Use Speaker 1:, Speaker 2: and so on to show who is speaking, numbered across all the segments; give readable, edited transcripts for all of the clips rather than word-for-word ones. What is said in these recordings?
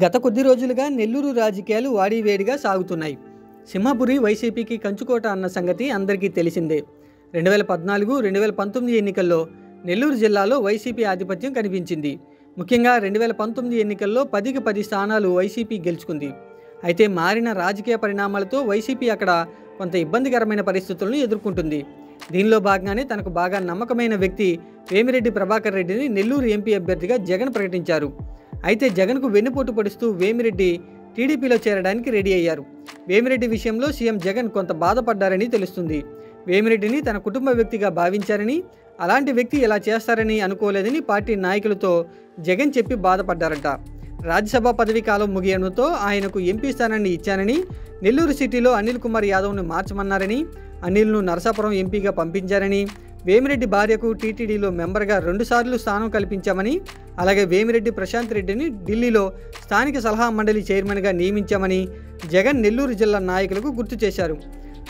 Speaker 1: గత కొద్ది రోజులుగా నెల్లూరు రాజకీయాలు వాడివేడిగా సాగుతున్నాయి. సింహపురి వైసీపీకి కంచుకోట అన్న సంగతి అందరికీ తెలిసిందే. 2014, 2019 ఎన్నికల్లో నెల్లూరు జిల్లాలో వైసీపీ ఆధిపత్యం కనిపించింది. ముఖ్యంగా 2019 ఎన్నికల్లో 10కి 10 స్థానాలు వైసీపీ గెలుచుకుంది. అయితే మారిన రాజకీయ పరిణామాలతో వైసీపీ అక్కడ కొంత ఇబ్బందికరమైన పరిస్థితులను ఎదుర్కొంటుంది. దీనిలో భాగంగానే తనకు బాగా నమ్మకమైన వ్యక్తి వేమిరెడ్డి ప్రభాకర్ రెడ్డిని నెల్లూరు ఎంపీ అభ్యర్థిగా జగన్ ప్రకటించారు. అయితే జగన్కు వెన్నుపోటు పొడుస్తూ వేమిరెడ్డి టీడీపీలో చేరడానికి రెడీ అయ్యారు. వేమిరెడ్డి విషయంలో సీఎం జగన్ కొంత బాధపడ్డారని తెలుస్తుంది. వేమిరెడ్డిని తన కుటుంబ వ్యక్తిగా భావించారని, అలాంటి వ్యక్తి ఇలా చేస్తారని అనుకోలేదని పార్టీ నాయకులతో జగన్ చెప్పి బాధపడ్డారట. రాజ్యసభ పదవీ కాలం ముగియడంతో ఆయనకు ఎంపీ స్థానాన్ని ఇచ్చానని, నెల్లూరు సిటీలో అనిల్ కుమార్ యాదవ్ను మార్చమన్నారని, అనిల్ను నరసాపురం ఎంపీగా పంపించారని, వేమిరెడ్డి భార్యకు టీటీడీలో మెంబర్గా 2 సార్లు స్థానం కల్పించామని, అలాగే వేమిరెడ్డి ప్రశాంత్ రెడ్డిని ఢిల్లీలో స్థానిక సలహా మండలి చైర్మన్గా నియమించామని జగన్ నెల్లూరు జిల్లా నాయకులకు గుర్తు చేశారు.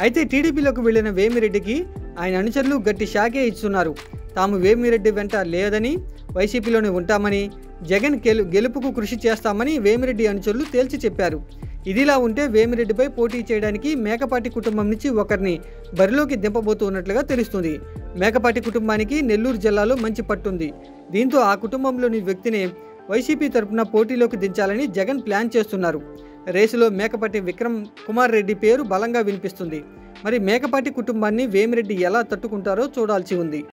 Speaker 1: అయితే టీడీపీలోకి వెళ్లిన వేమిరెడ్డికి ఆయన అనుచరులు గట్టి షాకే ఇస్తున్నారు. తాము వేమిరెడ్డి వెంట లేదని, వైసీపీలోనే ఉంటామని, జగన్ గెలుపుకు కృషి చేస్తామని వేమిరెడ్డి అనుచరులు తేల్చి చెప్పారు. ఇదిలా ఉంటే వేమిరెడ్డిపై పోటీ చేయడానికి మేకపాటి కుటుంబం నుంచి ఒకరిని బరిలోకి దింపబోతున్నట్లుగా తెలుస్తుంది. మేకపాటి కుటుంబానికి నెల్లూరు జిల్లాలో మంచి పట్టుంది. దీంతో ఆ కుటుంబంలోని వ్యక్తిని వైసీపీ తరపున పోటీలోకి దించాలని జగన్ ప్లాన్ చేస్తున్నారు. రేసులో మేకపాటి విక్రమ్ కుమార్ రెడ్డి పేరు బలంగా వినిపిస్తుంది. మరి మేకపాటి కుటుంబాన్ని వేమిరెడ్డి ఎలా తట్టుకుంటారో చూడాల్సి ఉంది.